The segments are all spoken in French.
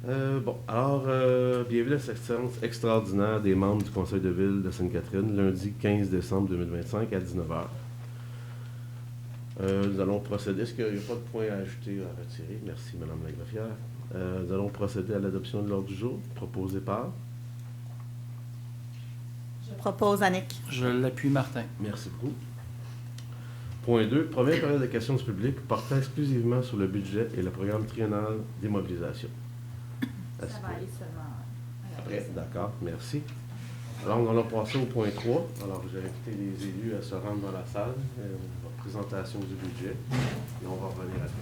Bienvenue à cette séance extraordinaire des membres du Conseil de ville de Sainte-Catherine, lundi 15 décembre 2025 à 19 h. Nous allons procéder. Est-ce qu'il n'y a pas de point à ajouter ou à retirer? Merci, Mme la greffière. Nous allons procéder à l'adoption de l'ordre du jour, proposé par... Je propose Annick. Je l'appuie, Martin. Merci beaucoup. Point 2. Première période de questions du public portant exclusivement sur le budget et le programme triennal des mobilisations. Ça va aller seulement Après, d'accord, merci. Alors, nous allons passer au point 3. Alors, j'ai invité les élus à se rendre dans la salle. Présentation du budget. Et on va revenir après.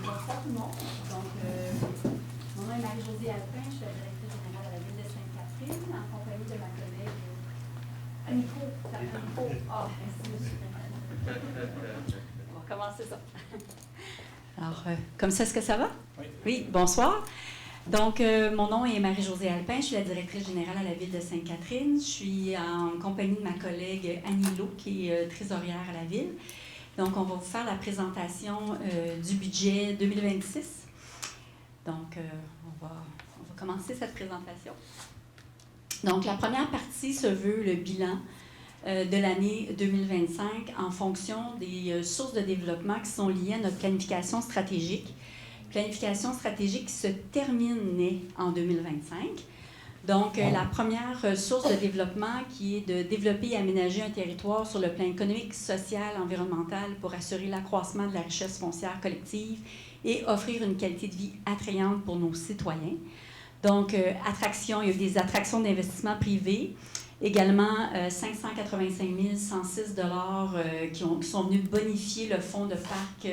Bonsoir tout le monde. Mon nom est Marie-Josée Alpin, je suis la directrice générale à la ville de Sainte-Catherine, en compagnie de ma collègue. Un micro, ça fait un micro. Ah, merci, monsieur. On va commencer ça. Alors, comme ça, est-ce que ça va? Oui. Oui, bonsoir. Donc, mon nom est Marie-Josée Alpin, je suis la directrice générale à la ville de Sainte-Catherine. Je suis en compagnie de ma collègue Annie Laux, qui est trésorière à la ville. Donc, on va vous faire la présentation du budget 2026. Donc, on va commencer cette présentation. Donc, la première partie se veut le bilan de l'année 2025 en fonction des sources de développement qui sont liées à notre planification stratégique. Planification stratégique qui se termine en 2025. Donc, la première source de développement qui est de développer et aménager un territoire sur le plan économique, social, environnemental pour assurer l'accroissement de la richesse foncière collective et offrir une qualité de vie attrayante pour nos citoyens. Donc, il y a eu des attractions d'investissement privé, également 585 106 $ qui sont venus bonifier le fonds de parc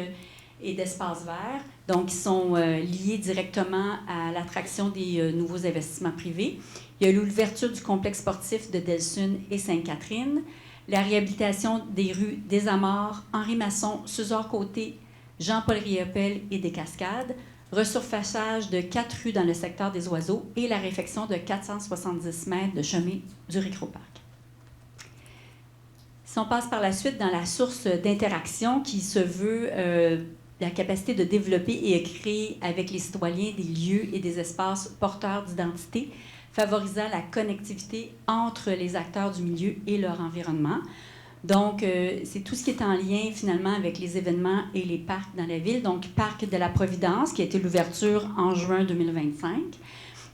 et d'espaces verts, donc qui sont liés directement à l'attraction des nouveaux investissements privés. Il y a l'ouverture du complexe sportif de Delsun et Sainte-Catherine, la réhabilitation des rues des Amors, Henri Masson, Suzor-Côté, Jean-Paul Riopel et des Cascades, resurfaçage de 4 rues dans le secteur des Oiseaux et la réfection de 470 mètres de chemin du Récroparc. Si on passe par la suite dans la source d'interaction qui se veut la capacité de développer et de créer avec les citoyens des lieux et des espaces porteurs d'identité, favorisant la connectivité entre les acteurs du milieu et leur environnement. Donc, c'est tout ce qui est en lien, finalement, avec les événements et les parcs dans la ville. Donc, Parc de la Providence, qui a été l'ouverture en juin 2025.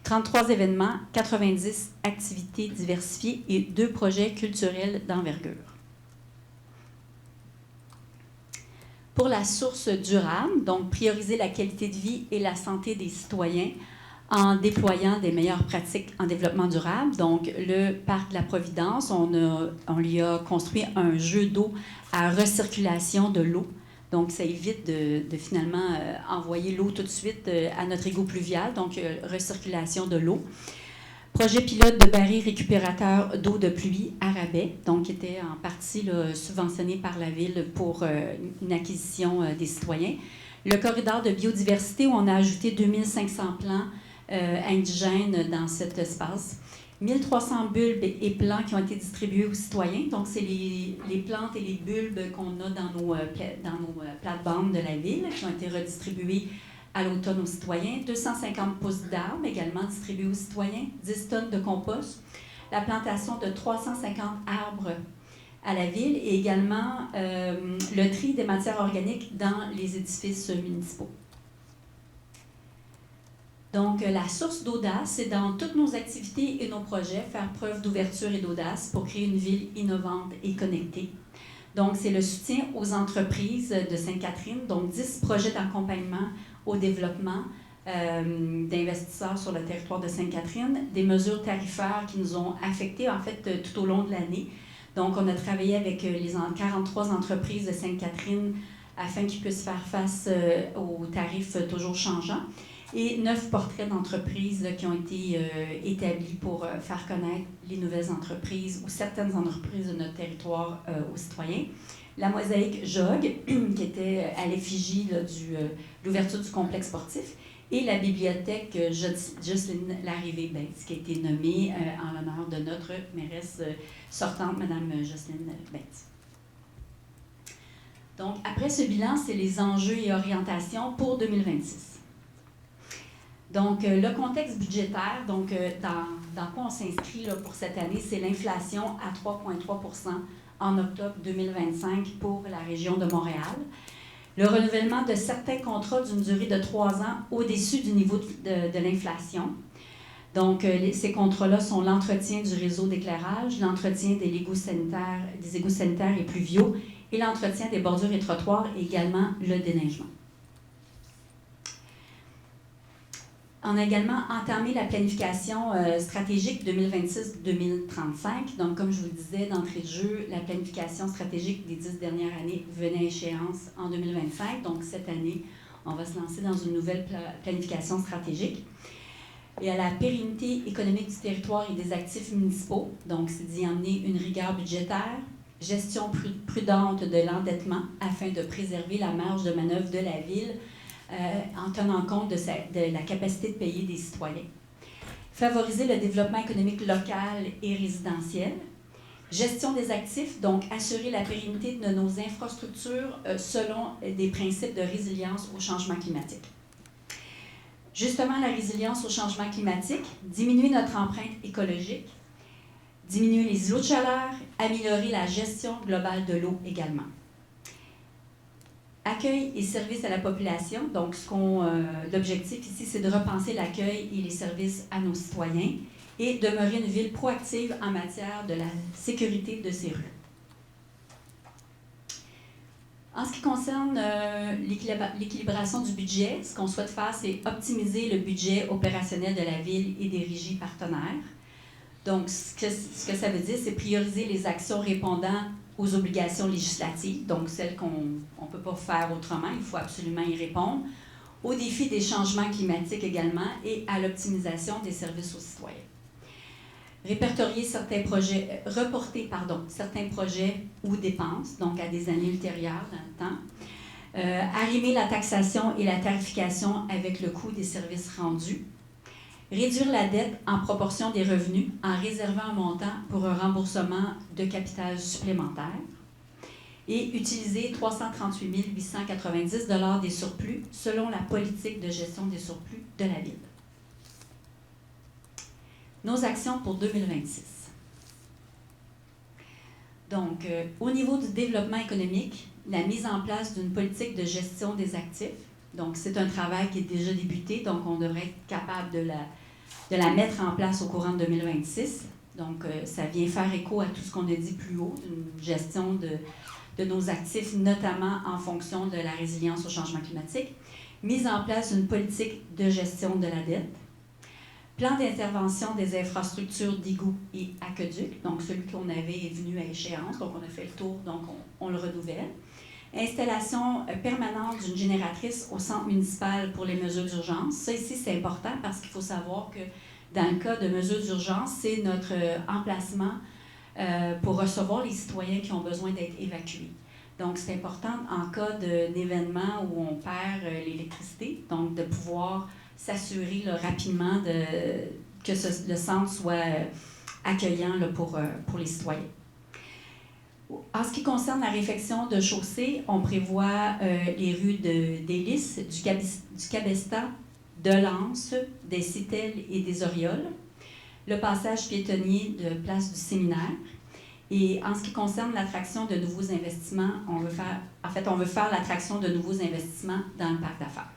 33 événements, 90 activités diversifiées et 2 projets culturels d'envergure. Pour la source durable, donc prioriser la qualité de vie et la santé des citoyens en déployant des meilleures pratiques en développement durable. Donc, le Parc de la Providence, on lui a construit un jeu d'eau à recirculation de l'eau. Donc, ça évite de finalement envoyer l'eau tout de suite à notre égout pluvial, donc recirculation de l'eau. Projet pilote de barils récupérateurs d'eau de pluie à rabais, donc qui était en partie là, subventionné par la Ville pour une acquisition des citoyens. Le corridor de biodiversité où on a ajouté 2500 plants indigènes dans cet espace. 1300 bulbes et plants qui ont été distribués aux citoyens. Donc, c'est les plantes et les bulbes qu'on a dans nos plates-bandes de la Ville qui ont été redistribués à l'automne aux citoyens, 250 pousses d'arbres également distribuées aux citoyens, 10 tonnes de compost, la plantation de 350 arbres à la ville et également le tri des matières organiques dans les édifices municipaux. Donc, la source d'audace, c'est dans toutes nos activités et nos projets, faire preuve d'ouverture et d'audace pour créer une ville innovante et connectée. Donc, c'est le soutien aux entreprises de Sainte-Catherine, donc 10 projets d'accompagnement au développement d'investisseurs sur le territoire de Sainte-Catherine, des mesures tarifaires qui nous ont affectés, en fait, tout au long de l'année. Donc, on a travaillé avec les 43 entreprises de Sainte-Catherine afin qu'ils puissent faire face aux tarifs toujours changeants. Et 9 portraits d'entreprises qui ont été établis pour faire connaître les nouvelles entreprises ou certaines entreprises de notre territoire aux citoyens. La mosaïque JOG, qui était à l'effigie de l'ouverture du complexe sportif, et la bibliothèque Jocelyne Larrivée-Bates, qui a été nommée en l'honneur de notre mairesse sortante, Mme Jocelyne Bates. Donc, après ce bilan, c'est les enjeux et orientations pour 2026. Donc, le contexte budgétaire, donc, dans quoi on s'inscrit pour cette année, c'est l'inflation à 3,3 % en octobre 2025 pour la région de Montréal. Le renouvellement de certains contrats d'une durée de 3 ans au-dessus du niveau de l'inflation. Donc, ces contrats-là sont l'entretien du réseau d'éclairage, l'entretien des égouts sanitaires et pluviaux et l'entretien des bordures et trottoirs et également le déneigement. On a également entamé la planification stratégique 2026-2035. Donc, comme je vous le disais d'entrée de jeu, la planification stratégique des 10 dernières années venait à échéance en 2025. Donc, cette année, on va se lancer dans une nouvelle planification stratégique. Et à la pérennité économique du territoire et des actifs municipaux, donc c'est d'y emmener une rigueur budgétaire, gestion prudente de l'endettement afin de préserver la marge de manœuvre de la ville en tenant compte de la capacité de payer des citoyens. Favoriser le développement économique local et résidentiel. Gestion des actifs, donc assurer la pérennité de nos infrastructures selon des principes de résilience au changement climatique. Justement, la résilience au changement climatique, diminuer notre empreinte écologique, diminuer les îlots de chaleur, améliorer la gestion globale de l'eau également. Accueil et services à la population. Donc, l'objectif ici, c'est de repenser l'accueil et les services à nos citoyens et demeurer une ville proactive en matière de la sécurité de ses rues. En ce qui concerne l'équilibration du budget, ce qu'on souhaite faire, c'est optimiser le budget opérationnel de la ville et des régies partenaires. Donc, ce que ça veut dire, c'est prioriser les actions répondant aux obligations législatives, donc celles qu'on ne peut pas faire autrement, il faut absolument y répondre, aux défis des changements climatiques également et à l'optimisation des services aux citoyens. Reporter certains projets ou dépenses, donc à des années ultérieures dans le temps. Arrimer la taxation et la tarification avec le coût des services rendus. Réduire la dette en proportion des revenus en réservant un montant pour un remboursement de capital supplémentaire et utiliser 338 890 $ des surplus selon la politique de gestion des surplus de la Ville. Nos actions pour 2026. Donc, au niveau du développement économique, la mise en place d'une politique de gestion des actifs. Donc, c'est un travail qui est déjà débuté, donc on devrait être capable de la mettre en place au courant de 2026. Donc, ça vient faire écho à tout ce qu'on a dit plus haut, une gestion de nos actifs, notamment en fonction de la résilience au changement climatique. Mise en place d'une politique de gestion de la dette. Plan d'intervention des infrastructures d'égouts et aqueducs, donc celui qu'on avait est venu à échéance, donc on a fait le tour, donc on le renouvelle. Installation permanente d'une génératrice au centre municipal pour les mesures d'urgence. Ça ici, c'est important parce qu'il faut savoir que dans le cas de mesures d'urgence, c'est notre emplacement pour recevoir les citoyens qui ont besoin d'être évacués. Donc, c'est important en cas d'événement où on perd l'électricité, donc de pouvoir s'assurer rapidement que le centre soit accueillant pour les citoyens. En ce qui concerne la réfection de chaussées, on prévoit les rues d'Hélice, du Cabestan, de Lens, des Citelles et des Orioles, le passage piétonnier de Place du Séminaire Et en ce qui concerne l'attraction de nouveaux investissements, on veut faire l'attraction de nouveaux investissements dans le parc d'affaires.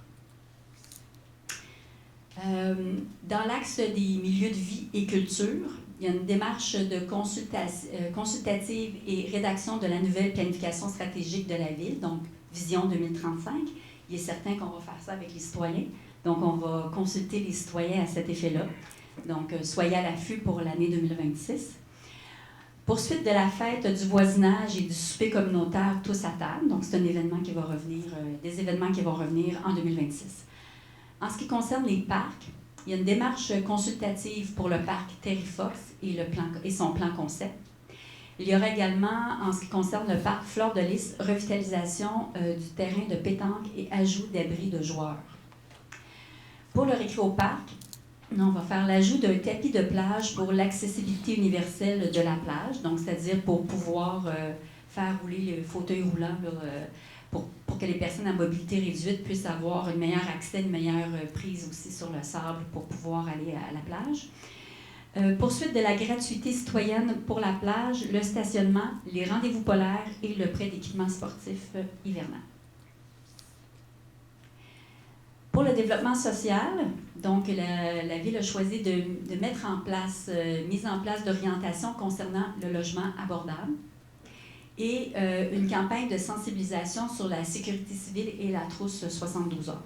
Dans l'axe des milieux de vie et culture, il y a une démarche de consultative et rédaction de la nouvelle planification stratégique de la Ville, donc Vision 2035. Il est certain qu'on va faire ça avec les citoyens. Donc, on va consulter les citoyens à cet effet-là. Donc, soyez à l'affût pour l'année 2026. Poursuite de la fête du voisinage et du souper communautaire tous à table. Donc, c'est un événement qui va revenir, des événements qui vont revenir en 2026. En ce qui concerne les parcs, il y a une démarche consultative pour le parc Terry Fox et son plan concept. Il y aura également, en ce qui concerne le parc Fleur de Lys, revitalisation du terrain de pétanque et ajout d'abris de joueurs. Pour le récréoparc, on va faire l'ajout d'un tapis de plage pour l'accessibilité universelle de la plage, donc c'est-à-dire pour pouvoir faire rouler le fauteuil roulant pour que les personnes à mobilité réduite puissent avoir un meilleur accès, une meilleure prise aussi sur le sable pour pouvoir aller à la plage. Poursuite de la gratuité citoyenne pour la plage, le stationnement, les rendez-vous polaires et le prêt d'équipements sportifs hivernal. Pour le développement social, donc la Ville a choisi de mettre en place, mise en place d'orientation concernant le logement abordable et une campagne de sensibilisation sur la sécurité civile et la trousse 72 heures.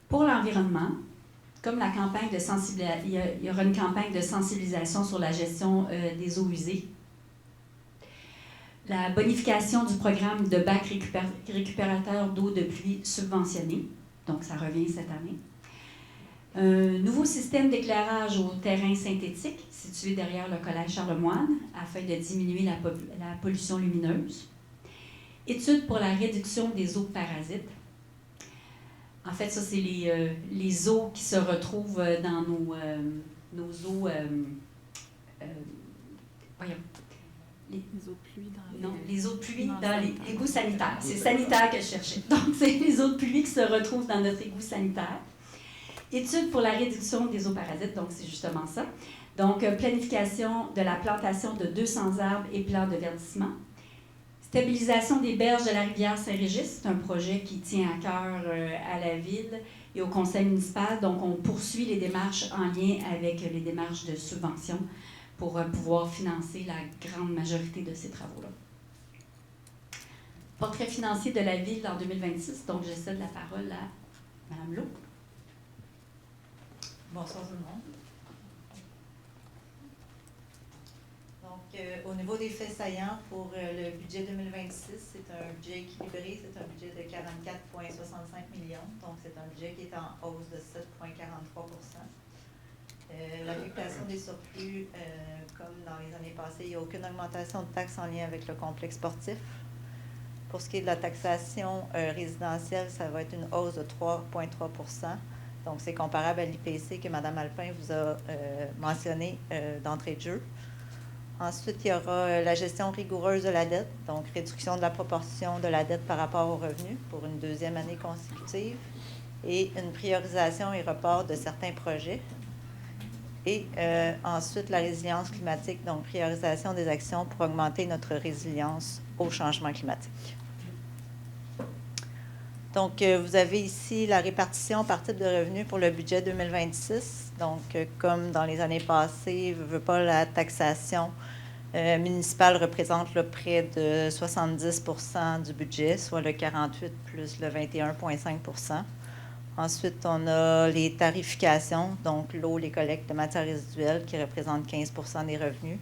Pour l'environnement, comme la campagne de sensibilisation, il y aura une campagne de sensibilisation sur la gestion des eaux usées. La bonification du programme de bac récupérateur d'eau de pluie subventionné, donc ça revient cette année. Un nouveau système d'éclairage au terrain synthétique situé derrière le collège Charlemagne afin de diminuer la pollution lumineuse. Études pour la réduction des eaux parasites. En fait, ça, c'est les eaux qui se retrouvent dans nos eaux... voyons. Les eaux de pluie dans les eaux de pluie dans les égouts sanitaires. C'est sanitaire que je cherchais. Donc, c'est les eaux de pluie qui se retrouvent dans notre égout sanitaire. Études pour la réduction des eaux parasites, donc c'est justement ça. Donc, planification de la plantation de 200 arbres et plans de verdissement. Stabilisation des berges de la rivière Saint-Régis, c'est un projet qui tient à cœur à la Ville et au conseil municipal. Donc, on poursuit les démarches en lien avec les démarches de subvention pour pouvoir financer la grande majorité de ces travaux-là. Portrait financier de la Ville en 2026, donc je cède la parole à Mme Lowe. Bonsoir tout le monde. Donc, au niveau des faits saillants pour le budget 2026, c'est un budget équilibré, c'est un budget de 44,65 millions, donc c'est un budget qui est en hausse de 7,43 L'affectation des surplus, comme dans les années passées, il n'y a aucune augmentation de taxes en lien avec le complexe sportif. Pour ce qui est de la taxation résidentielle, ça va être une hausse de 3,3 Donc, c'est comparable à l'IPC que Mme Alpin vous a mentionné d'entrée de jeu. Ensuite, il y aura la gestion rigoureuse de la dette, donc réduction de la proportion de la dette par rapport aux revenus pour une deuxième année consécutive et une priorisation et report de certains projets. Et ensuite, la résilience climatique, donc priorisation des actions pour augmenter notre résilience au changement climatique. Donc, vous avez ici la répartition par type de revenus pour le budget 2026. Donc, comme dans les années passées, la taxation municipale représente près de 70 du budget, soit le 48 plus le 21,5 Ensuite, on a les tarifications, donc l'eau, les collectes de matières résiduelles qui représentent 15 des revenus.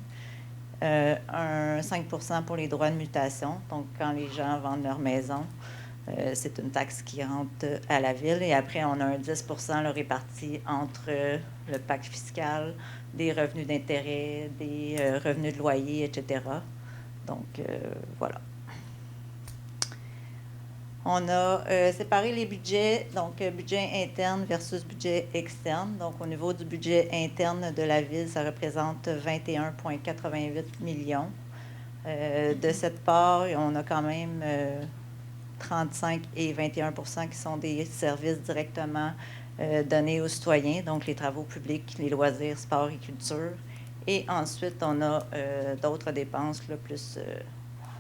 Un 5 pour les droits de mutation, donc quand les gens vendent leur maison, c'est une taxe qui rentre à la Ville. Et après, on a un 10 réparti entre le pacte fiscal, des revenus d'intérêt, des revenus de loyer, etc. Donc, voilà. On a séparé les budgets, donc budget interne versus budget externe. Donc, au niveau du budget interne de la Ville, ça représente 21,88 millions. De cette part, on a quand même 35 et 21 qui sont des services directement donnés aux citoyens, donc les travaux publics, les loisirs, sport et culture. Et ensuite, on a d'autres dépenses, là, plus,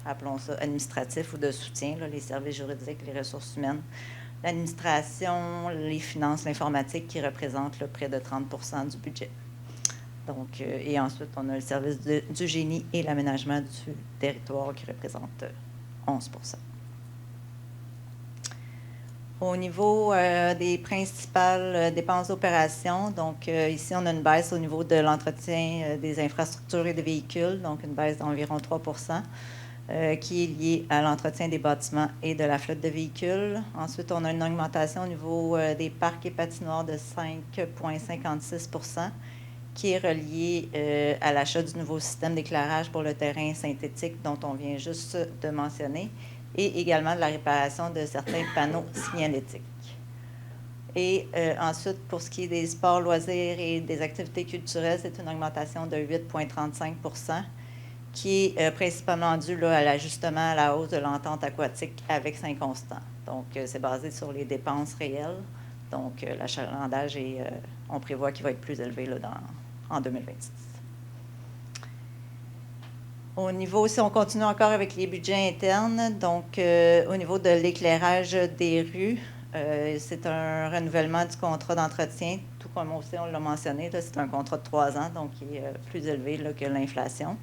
appelons ça administratifs ou de soutien, là, les services juridiques, les ressources humaines, l'administration, les finances, l'informatique qui représentent là, près de 30 du budget. Donc, et ensuite, on a le service du génie et l'aménagement du territoire qui représente 11 Au niveau des principales dépenses d'opération, donc ici, on a une baisse au niveau de l'entretien des infrastructures et des véhicules, donc une baisse d'environ 3 qui est liée à l'entretien des bâtiments et de la flotte de véhicules. Ensuite, on a une augmentation au niveau des parcs et patinoires de 5,56 qui est reliée à l'achat du nouveau système d'éclairage pour le terrain synthétique dont on vient juste de mentionner, et également de la réparation de certains panneaux signalétiques. Et ensuite, pour ce qui est des sports, loisirs et des activités culturelles, c'est une augmentation de 8,35 qui est principalement due là, à l'ajustement à la hausse de l'entente aquatique avec Saint-Constant. Donc, c'est basé sur les dépenses réelles. Donc, l'achalandage, on prévoit qu'il va être plus élevé là, en 2026. Au niveau, si on continue encore avec les budgets internes, donc au niveau de l'éclairage des rues, c'est un renouvellement du contrat d'entretien, tout comme aussi on l'a mentionné, c'est un contrat de 3 ans, donc qui est plus élevé là, que l'inflation.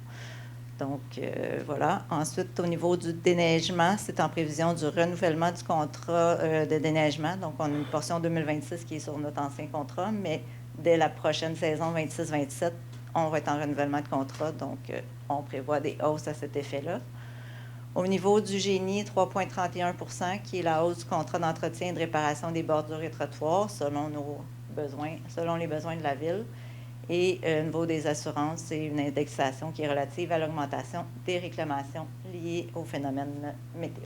Donc, voilà. Ensuite, au niveau du déneigement, c'est en prévision du renouvellement du contrat de déneigement. Donc, on a une portion 2026 qui est sur notre ancien contrat, mais dès la prochaine saison 26-27, on va être en renouvellement de contrat. Donc, on prévoit des hausses à cet effet-là. Au niveau du génie, 3,31 qui est la hausse du contrat d'entretien et de réparation des bordures et trottoirs selon les besoins de la ville. Et au niveau des assurances, c'est une indexation qui est relative à l'augmentation des réclamations liées au phénomène météo.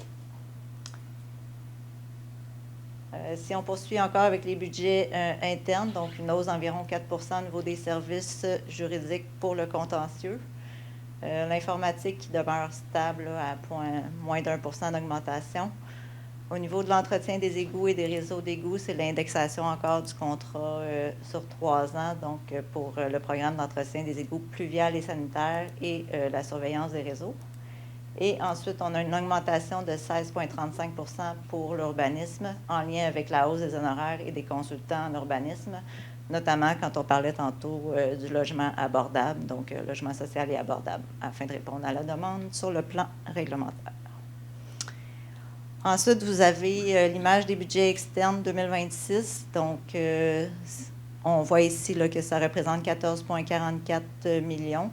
Si on poursuit encore avec les budgets internes, donc une hausse d'environ 4 au niveau des services juridiques pour le contentieux. L'informatique qui demeure stable là, à moins d'1 d'augmentation. Au niveau de l'entretien des égouts et des réseaux d'égouts, c'est l'indexation encore du contrat sur 3 ans, donc pour le programme d'entretien des égouts pluviales et sanitaires et la surveillance des réseaux. Et ensuite, on a une augmentation de 16,35 pour l'urbanisme en lien avec la hausse des honoraires et des consultants en urbanisme, notamment quand on parlait tantôt du logement abordable, donc logement social et abordable, afin de répondre à la demande sur le plan réglementaire. Ensuite, vous avez l'image des budgets externes 2026. Donc, on voit ici là, que ça représente 14,44 millions.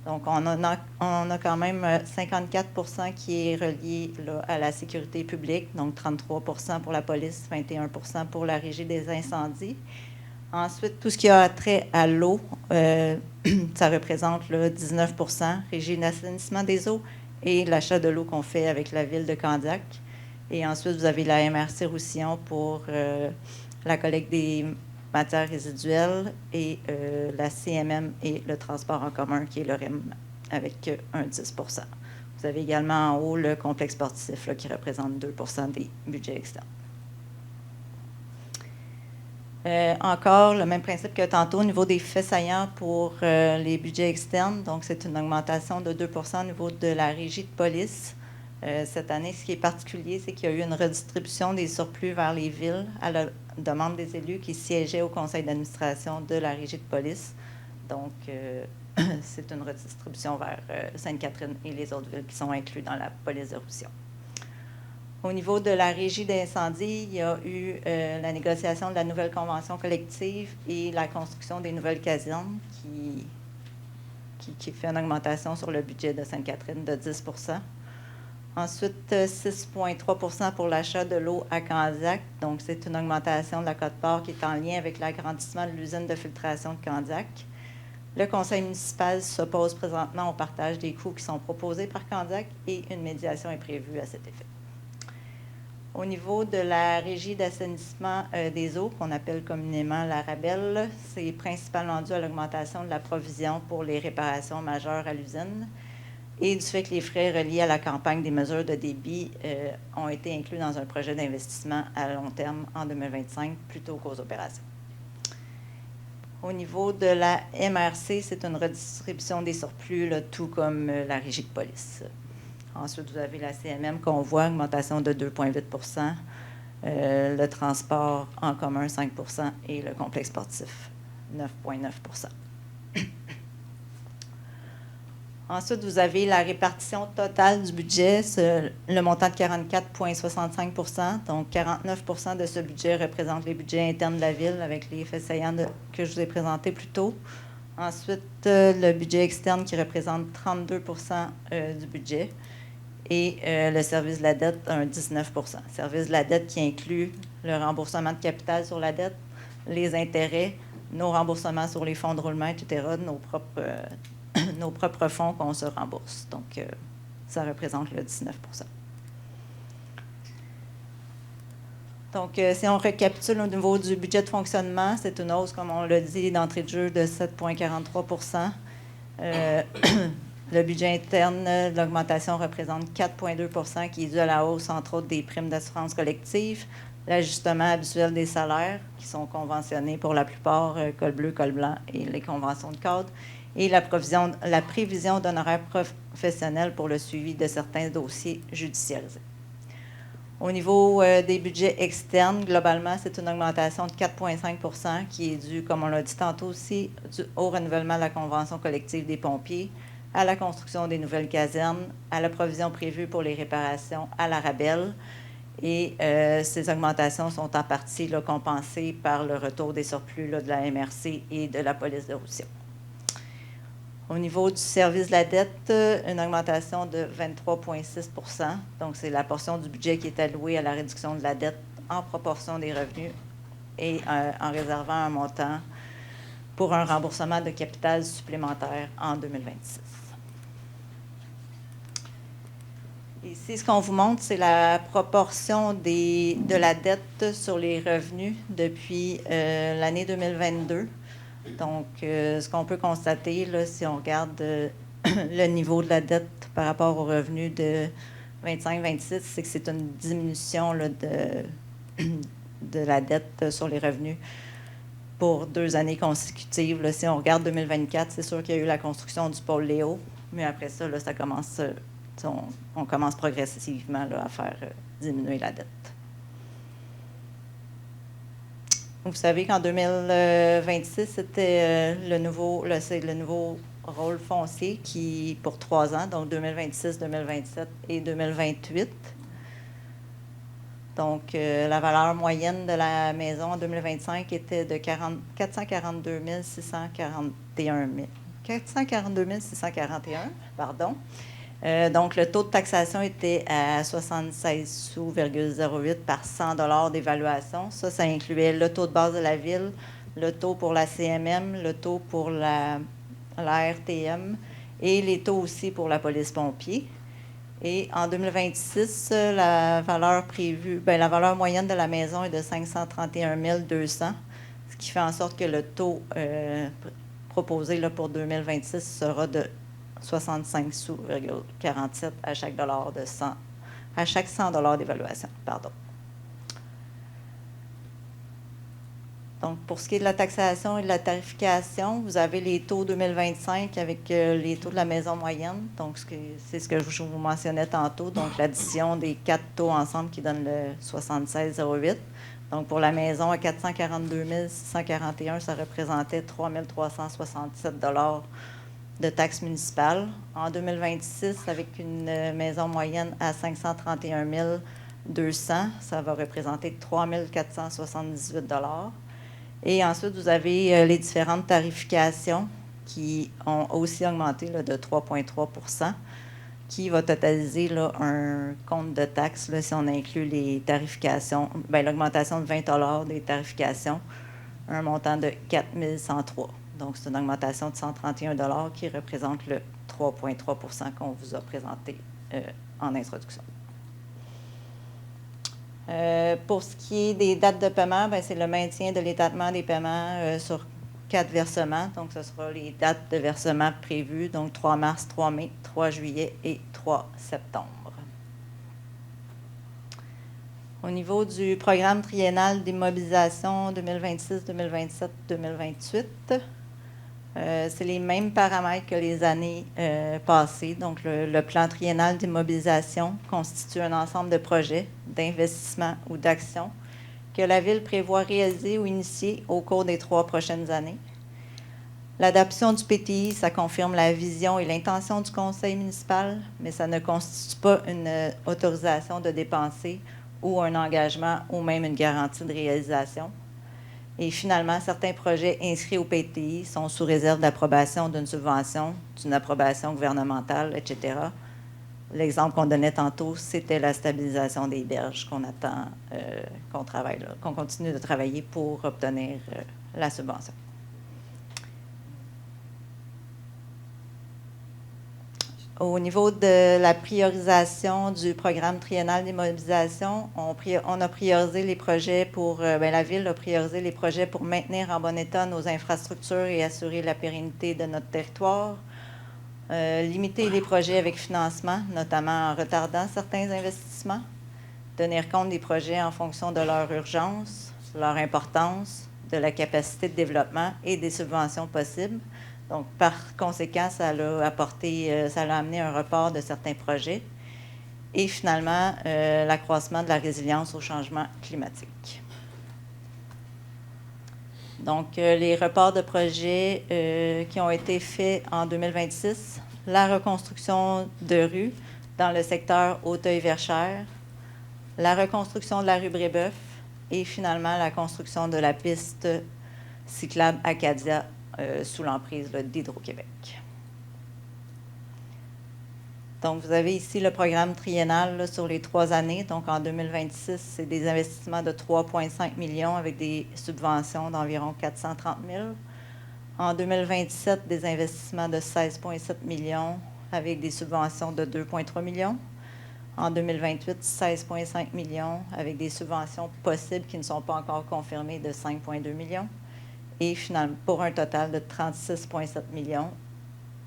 Donc, on a quand même 54 qui est relié là, à la sécurité publique, donc 33 pour la police, 21 pour la régie des incendies. Ensuite, tout ce qui a trait à l'eau, ça représente là, 19 régie d'assainissement des eaux et l'achat de l'eau qu'on fait avec la ville de Candiac. Et ensuite, vous avez la MRC Roussillon pour la collecte des matières résiduelles et la CMM et le transport en commun, qui est le REM, avec un 10 Vous avez également en haut le complexe sportif là, qui représente 2 des budgets externes. Encore le même principe que tantôt au niveau des faits saillants pour les budgets externes. Donc, c'est une augmentation de 2 au niveau de la régie de police. Cette année, ce qui est particulier, c'est qu'il y a eu une redistribution des surplus vers les villes à la demande des élus qui siégeaient au conseil d'administration de la régie de police. Donc, c'est une redistribution vers Sainte-Catherine et les autres villes qui sont incluses dans la police de Roussillon. Au niveau de la régie d'incendie, il y a eu la négociation de la nouvelle convention collective et la construction des nouvelles casernes qui fait une augmentation sur le budget de Sainte-Catherine de 10 Ensuite, 6,3 pour l'achat de l'eau à Candiac. Donc, c'est une augmentation de la quote-part qui est en lien avec l'agrandissement de l'usine de filtration de Candiac. Le conseil municipal s'oppose présentement au partage des coûts qui sont proposés par Candiac et une médiation est prévue à cet effet. Au niveau de la régie d'assainissement des eaux, qu'on appelle communément la RABEL, c'est principalement dû à l'augmentation de la provision pour les réparations majeures à l'usine et du fait que les frais reliés à la campagne des mesures de débit ont été inclus dans un projet d'investissement à long terme en 2025 plutôt qu'aux opérations. Au niveau de la MRC, c'est une redistribution des surplus, là, tout comme la régie de police. Ensuite, vous avez la CMM qu'on voit, augmentation de 2,8 le transport en commun, 5 et le complexe sportif, 9,9 Ensuite, vous avez la répartition totale du budget, le montant de 44,65 donc 49 de ce budget représente les budgets internes de la Ville avec les faits saillants que je vous ai présentés plus tôt. Ensuite, le budget externe qui représente 32 du budget et le service de la dette, un 19 service de la dette qui inclut le remboursement de capital sur la dette, les intérêts, nos remboursements sur les fonds de roulement, etc., nos propres fonds qu'on se rembourse. Donc, ça représente le 19 Donc, si on récapitule au niveau du budget de fonctionnement, c'est une hausse, comme on l'a dit, d'entrée de jeu de 7,43 Le budget interne, l'augmentation représente 4,2 qui est dû à la hausse, entre autres, des primes d'assurance collective, l'ajustement habituel des salaires, qui sont conventionnés pour la plupart, col bleu, col blanc et les conventions de cadre, et la prévision d'honoraires professionnels pour le suivi de certains dossiers judiciarisés. Au niveau des budgets externes, globalement, c'est une augmentation de 4,5 qui est due, comme on l'a dit tantôt aussi, au renouvellement de la convention collective des pompiers, à la construction des nouvelles casernes, à la provision prévue pour les réparations à la Rabelle. Et ces augmentations sont en partie là, compensées par le retour des surplus là, de la MRC et de la police de Roussillon. Au niveau du service de la dette, une augmentation de 23,6 donc c'est la portion du budget qui est allouée à la réduction de la dette en proportion des revenus et en réservant un montant pour un remboursement de capital supplémentaire en 2026. Ici, ce qu'on vous montre, c'est la proportion de la dette sur les revenus depuis l'année 2022. Donc, ce qu'on peut constater, là, si on regarde le niveau de la dette par rapport aux revenus de 25-26, c'est que c'est une diminution là, de la dette sur les revenus pour 2 années consécutives. Là. Si on regarde 2024, c'est sûr qu'il y a eu la construction du pôle Léo, mais après ça, là, ça commence, on commence progressivement là, à faire diminuer la dette. Vous savez qu'en 2026, c'était le nouveau rôle foncier qui, pour 3 ans, donc 2026, 2027 et 2028. Donc, la valeur moyenne de la maison en 2025 était de 442 641, pardon. Donc, le taux de taxation était à 76 sous,08 par 100 $ d'évaluation. Ça incluait le taux de base de la ville, le taux pour la CMM, le taux pour la RTM et les taux aussi pour la police-pompier. Et en 2026, la valeur moyenne de la maison est de 531 200, ce qui fait en sorte que le taux proposé là, pour 2026 sera de 65 sous,47 à chaque 100 $ d'évaluation. Pardon. Donc, pour ce qui est de la taxation et de la tarification, vous avez les taux 2025 avec les taux de la maison moyenne. Donc, c'est ce que je vous mentionnais tantôt. Donc, l'addition des 4 taux ensemble qui donne le 76,08. Donc, pour la maison à 442 641, ça représentait 3 367 $ de taxes municipales. En 2026, avec une maison moyenne à 531 200, ça va représenter 3 478 $. Et ensuite, vous avez les différentes tarifications qui ont aussi augmenté là, de 3,3 qui va totaliser là, un compte de taxes, là, si on inclut les tarifications, l'augmentation de 20 $ des tarifications, un montant de 4 103. Donc, c'est une augmentation de 131 $ qui représente le 3,3 qu'on vous a présenté en introduction. Pour ce qui est des dates de paiement, c'est le maintien de l'étalement des paiements sur 4 versements. Donc, ce sera les dates de versement prévues, donc 3 mars, 3 mai, 3 juillet et 3 septembre. Au niveau du programme triennal d'immobilisation 2026, 2027, 2028, c'est les mêmes paramètres que les années passées. Donc, le plan triennal d'immobilisation constitue un ensemble de projets, d'investissements ou d'actions que la Ville prévoit réaliser ou initier au cours des 3 prochaines années. L'adoption du PTI, ça confirme la vision et l'intention du conseil municipal, mais ça ne constitue pas une autorisation de dépenser ou un engagement ou même une garantie de réalisation. Et finalement, certains projets inscrits au PTI sont sous réserve d'approbation d'une subvention, d'une approbation gouvernementale, etc. L'exemple qu'on donnait tantôt, c'était la stabilisation des berges qu'on attend, qu'on continue de travailler pour obtenir la subvention. Au niveau de la priorisation du programme triennal d'immobilisation, on a priorisé les projets pour, la Ville a priorisé les projets pour maintenir en bon état nos infrastructures et assurer la pérennité de notre territoire, limiter les projets avec financement, notamment en retardant certains investissements, tenir compte des projets en fonction de leur urgence, leur importance, de la capacité de développement et des subventions possibles. Donc, par conséquent, ça a amené un report de certains projets et finalement, l'accroissement de la résilience au changement climatique. Donc, les reports de projets qui ont été faits en 2026, la reconstruction de rues dans le secteur Hauteuil-Verchères, la reconstruction de la rue Brébeuf et finalement la construction de la piste cyclable Acadia sous l'emprise d'Hydro-Québec. Donc, vous avez ici le programme triennal là, sur les 3 années. Donc, en 2026, c'est des investissements de 3,5 millions avec des subventions d'environ 430 000. En 2027, des investissements de 16,7 millions avec des subventions de 2,3 millions. En 2028, 16,5 millions avec des subventions possibles qui ne sont pas encore confirmées de 5,2 millions. Et finalement, pour un total de 36,7 millions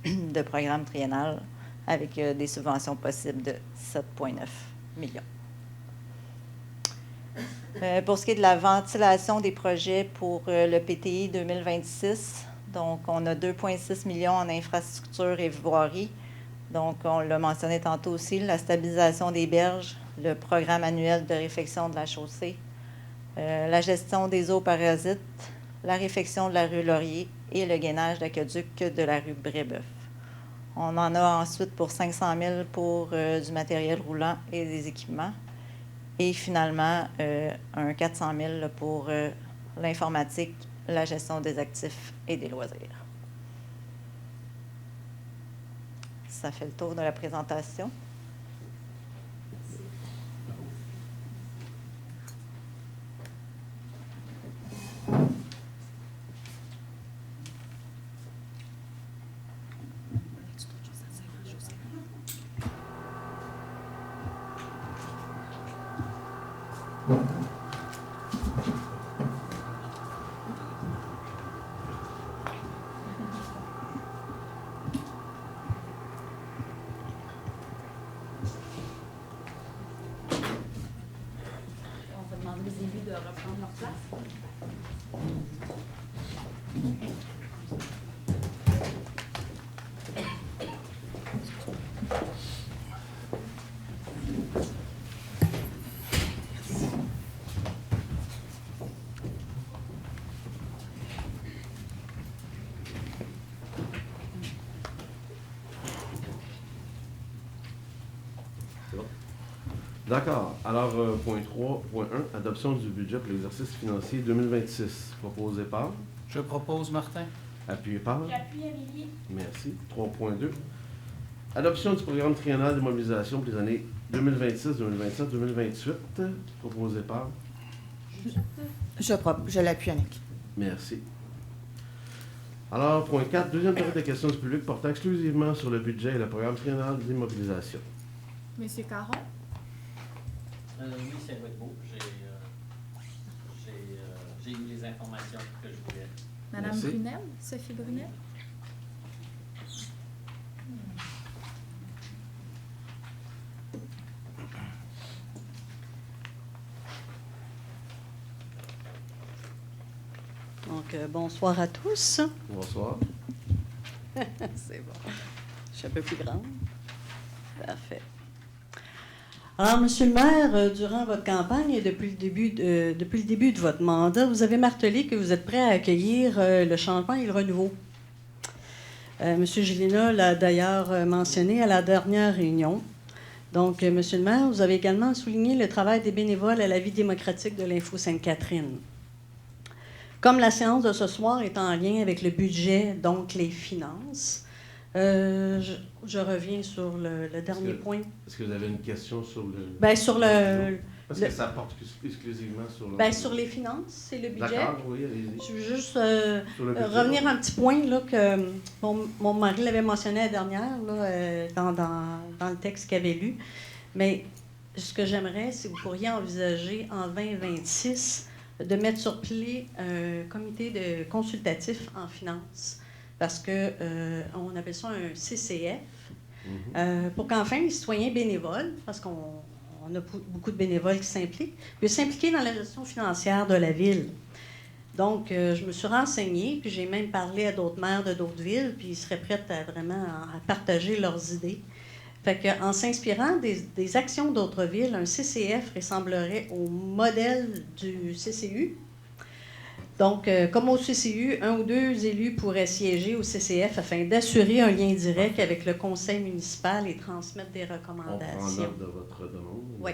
de programme triennal avec des subventions possibles de 7,9 millions. Pour ce qui est de la ventilation des projets pour le PTI 2026, donc on a 2,6 millions en infrastructure et voirie. Donc, on l'a mentionné tantôt aussi, la stabilisation des berges, le programme annuel de réfection de la chaussée, la gestion des eaux parasites, la réfection de la rue Laurier et le gainage d'aqueduc de la rue Brébeuf. On en a ensuite pour 500 000 pour du matériel roulant et des équipements. Et finalement, un 400 000 pour l'informatique, la gestion des actifs et des loisirs. Ça fait le tour de la présentation. De reprendre leur place. D'accord. Alors, point 3, point 1, adoption du budget pour l'exercice financier 2026. Proposé par? Je propose, Martin. Appuyé par? J'appuie Amélie. Merci. 3.2. Adoption du programme triennal d'immobilisation pour les années 2026, 2027, 2028. Proposé par? Je l'appuie, Annick. Merci. Alors, point 4, deuxième période de questions du public portant exclusivement sur le budget et le programme triennal d'immobilisation. Monsieur Caron. Oui, ça va être beau. J'ai eu les informations que je voulais. Madame Merci. Brunel, Sophie Brunel. bonsoir à tous. Bonsoir. C'est bon. Je suis un peu plus grande. Parfait. Alors, Monsieur le maire, durant votre campagne et depuis le début de votre mandat, vous avez martelé que vous êtes prêt à accueillir le changement et le renouveau. Monsieur Gélinas l'a d'ailleurs mentionné à la dernière réunion. Donc, Monsieur le maire, vous avez également souligné le travail des bénévoles à la vie démocratique de l'Info Sainte-Catherine. Comme la séance de ce soir est en lien avec le budget, donc les finances, je reviens sur le dernier point. Est-ce que vous avez une question sur le... Bien, sur Parce que ça porte exclusivement sur... Bien, sur les finances, c'est le budget. D'accord, oui, allez-y. Je veux juste Sur le budget, revenir à un petit point là, que mon mari l'avait mentionné la dernière là, dans le texte qu'il avait lu. Mais ce que j'aimerais, c'est que vous pourriez envisager en 2026 de mettre sur pied un comité de consultatif en finances. Parce que on appelle ça un CCF, pour qu'enfin les citoyens bénévoles, parce qu'on a beaucoup de bénévoles qui s'impliquent, puissent s'impliquer dans la gestion financière de la ville. Donc, je me suis renseignée, puis j'ai même parlé à d'autres maires de d'autres villes, puis ils seraient prêts à vraiment à partager leurs idées. Fait qu'en s'inspirant des actions d'autres villes, un CCF ressemblerait au modèle du CCU. Donc, comme au CCU, 1 ou 2 élus pourraient siéger au CCF afin d'assurer un lien direct avec le conseil municipal et transmettre des recommandations. On prend note de votre demande. Oui.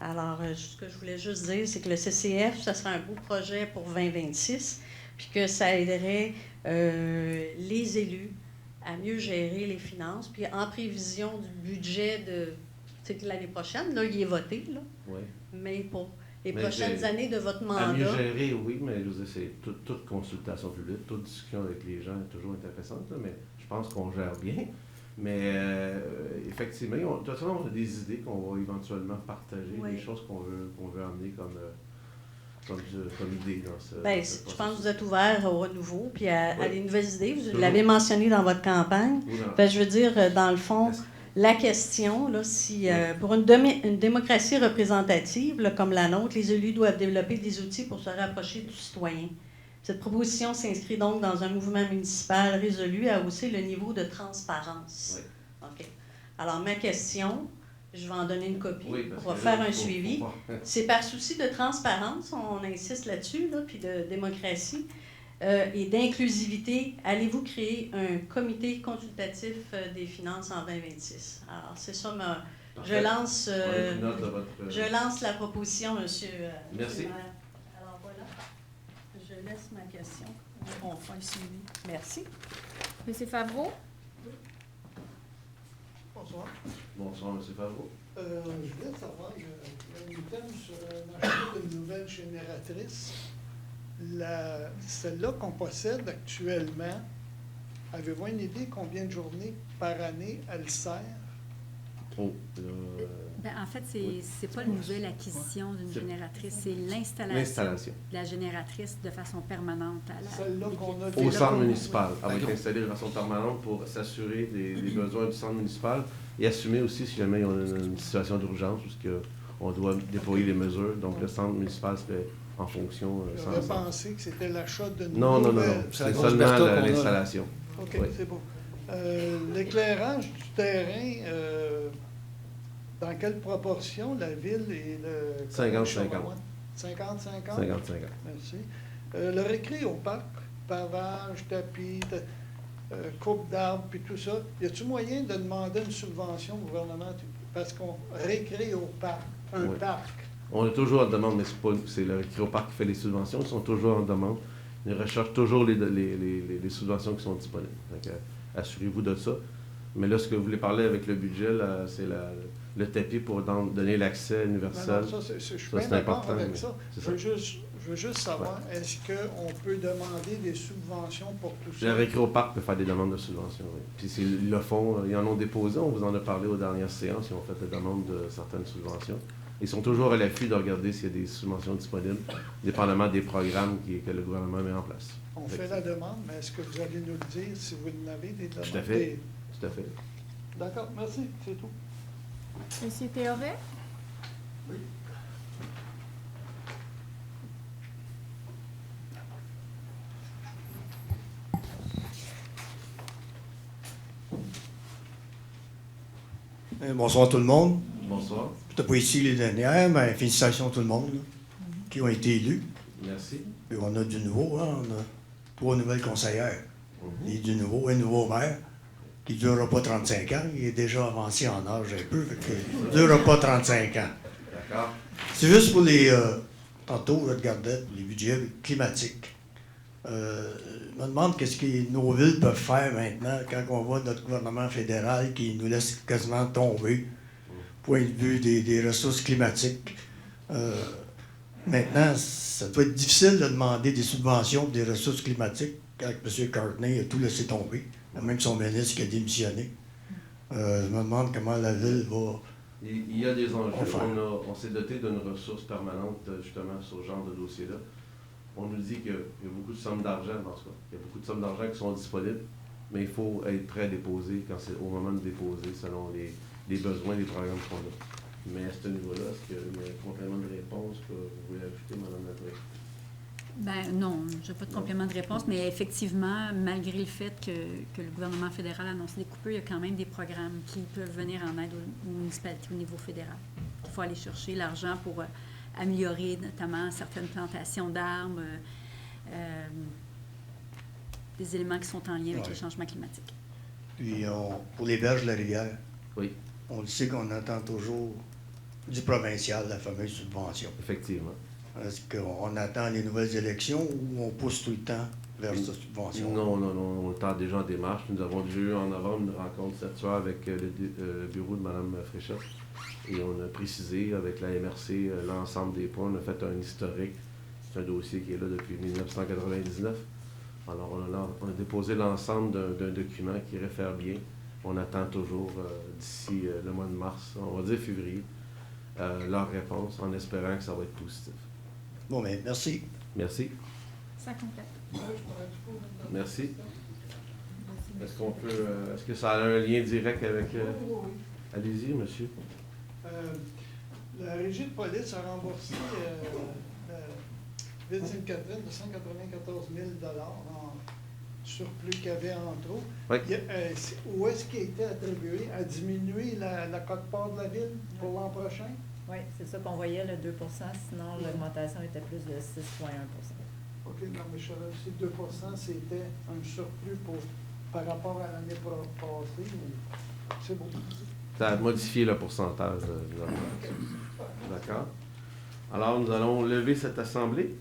Alors, ce que je voulais juste dire, c'est que le CCF, ça serait un beau projet pour 2026, puis que ça aiderait les élus à mieux gérer les finances, puis en prévision du budget de l'année prochaine, là, il est voté, là, Oui. mais pour les prochaines années de votre mandat. À mieux gérer, oui, mais je veux dire, c'est toute consultation publique, toute discussion avec les gens est toujours intéressante, là, mais je pense qu'on gère bien. Mais effectivement, de toute façon, on a des idées qu'on va éventuellement partager, des choses qu'on veut amener comme idée dans ce processus. Je pense que vous êtes ouvert au renouveau puis à des nouvelles idées. Vous l'avez mentionné dans votre campagne. Je veux dire, dans le fond, la question, là, si pour une démocratie représentative là, comme la nôtre, les élus doivent développer des outils pour se rapprocher du citoyen. Cette proposition s'inscrit donc dans un mouvement municipal résolu à hausser le niveau de transparence. Oui. OK. Alors, ma question, je vais en donner une copie. On va que faire un suivi. C'est par souci de transparence, on insiste là-dessus, là, puis de démocratie et d'inclusivité. Allez-vous créer un comité consultatif des finances en 2026? Alors, c'est ça, je lance la proposition, monsieur. Merci. Monsieur alors, voilà. Je laisse ma question. On fait un suivi. Merci. Monsieur Favreau? Bonsoir. Bonsoir, M. Favreau. Je voulais savoir, il y a une thème sur un achat d'une nouvelle génératrice. Celle-là qu'on possède actuellement, avez-vous une idée combien de journées par année elle sert? En fait, c'est pas une nouvelle acquisition d'une génératrice, c'est l'installation de la génératrice de façon permanente à la... Celle-là qu'on a au centre municipal. Elle va être installée de façon permanente pour s'assurer des besoins du centre municipal et assumer aussi si jamais on a une situation d'urgence ou qu'on doit déployer des mesures. Donc, le centre municipal serait en fonction. J'avais pensé que c'était l'achat de Non. C'est seulement l'installation. OK, c'est bon. L'éclairage du terrain, dans quelle proportion la ville et le... 50-50. 50-50? 50-50. Merci. Le récré au parc, pavage, tapis, coupe d'arbres, puis tout ça, y a-t-il moyen de demander une subvention au gouvernement parce qu'on récrée au parc, parc? On est toujours en demande, mais c'est le récré au parc qui fait les subventions. Ils sont toujours en demande. Ils recherchent toujours les subventions qui sont disponibles. Donc, assurez-vous de ça. Mais là, ce que vous voulez parler avec le budget, c'est le tapis pour donner l'accès universel. Non, ça, je suis bien d'accord avec ça. Je veux juste savoir, Ouais. est-ce qu'on peut demander des subventions pour tout ça? Le récré au parc peut faire des demandes de subventions, oui. Puis ils le font, ils en ont déposé, on vous en a parlé aux dernières séances, ils ont fait la demande de certaines subventions. Ils sont toujours à l'affût de regarder s'il y a des subventions disponibles, dépendamment des programmes que le gouvernement met en place. On fait la demande, mais est-ce que vous allez nous le dire si vous en avez des demandes? Tout à fait. Tout à fait. D'accord, merci, c'est tout. Monsieur Théoret? Bonsoir tout le monde. Bonsoir. Je n'étais pas ici les dernières, mais félicitations à tout le monde là, qui ont été élus. Merci. Et on a du nouveau, hein? On a 3 nouvelles conseillères. Et du nouveau, un nouveau maire qui ne durera pas 35 ans. Il est déjà avancé en âge un peu, fait il ne durera pas 35 ans. D'accord. C'est juste pour les... tantôt, je regardais les budgets climatiques. Je me demande qu'est-ce que nos villes peuvent faire maintenant quand on voit notre gouvernement fédéral qui nous laisse quasiment tomber, point de vue des ressources climatiques. Maintenant, ça doit être difficile de demander des subventions pour des ressources climatiques quand M. Cartney a tout laissé tomber, même son ministre qui a démissionné. Je me demande comment la ville va... Il y a des enjeux. On s'est doté d'une ressource permanente justement sur ce genre de dossier-là. On nous dit qu'il y a beaucoup de sommes d'argent dans ce cas. Il y a beaucoup de sommes d'argent qui sont disponibles, mais il faut être prêt à déposer quand c'est au moment de déposer selon les besoins des programmes qu'on a. Mais à ce niveau-là, est-ce qu'il y a un complément de réponse que vous voulez ajouter, Mme la directrice? Ben non, je n'ai pas de complément de réponse, mais effectivement, malgré le fait que le gouvernement fédéral a annoncé des coupures, il y a quand même des programmes qui peuvent venir en aide aux municipalités au niveau fédéral. Il faut aller chercher l'argent pour améliorer notamment certaines plantations d'arbres, des éléments qui sont en lien avec le changement climatique. Puis pour les berges de la rivière, Oui, on le sait qu'on attend toujours du provincial, la fameuse subvention. effectivement. Est-ce qu'on attend les nouvelles élections ou on pousse tout le temps vers cette subvention? Non, on est déjà en démarche. Nous avons déjà eu en novembre une rencontre cette soir avec le bureau de Mme Fréchette et on a précisé avec la MRC l'ensemble des points. On a fait un historique. C'est un dossier qui est là depuis 1999. Alors, on a déposé l'ensemble d'un document qui réfère bien. On attend toujours d'ici le mois de mars, on va dire février, leur réponse en espérant que ça va être positif. Bon, mais merci. Merci. Ça complète. Merci. Est-ce que ça a un lien direct avec... Allez-y, monsieur. La régie de police a remboursé la ville de Sainte-Catherine de 194 000 en surplus qu'il y avait en trop. Oui. Où est-ce qu'il a été attribué à diminuer la quote-part de la ville pour l'an prochain? Oui, c'est ça qu'on voyait, le 2 sinon l'augmentation était plus de 6,1 OK, non, mais je savais que 2 c'était un surplus par rapport à l'année passée. C'est beau. Ça a modifié le pourcentage. D'accord. Alors, nous allons lever cette assemblée.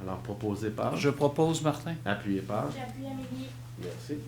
Alors, proposé par... Je propose, Martin. Appuyé par... J'appuie Amélie. Merci.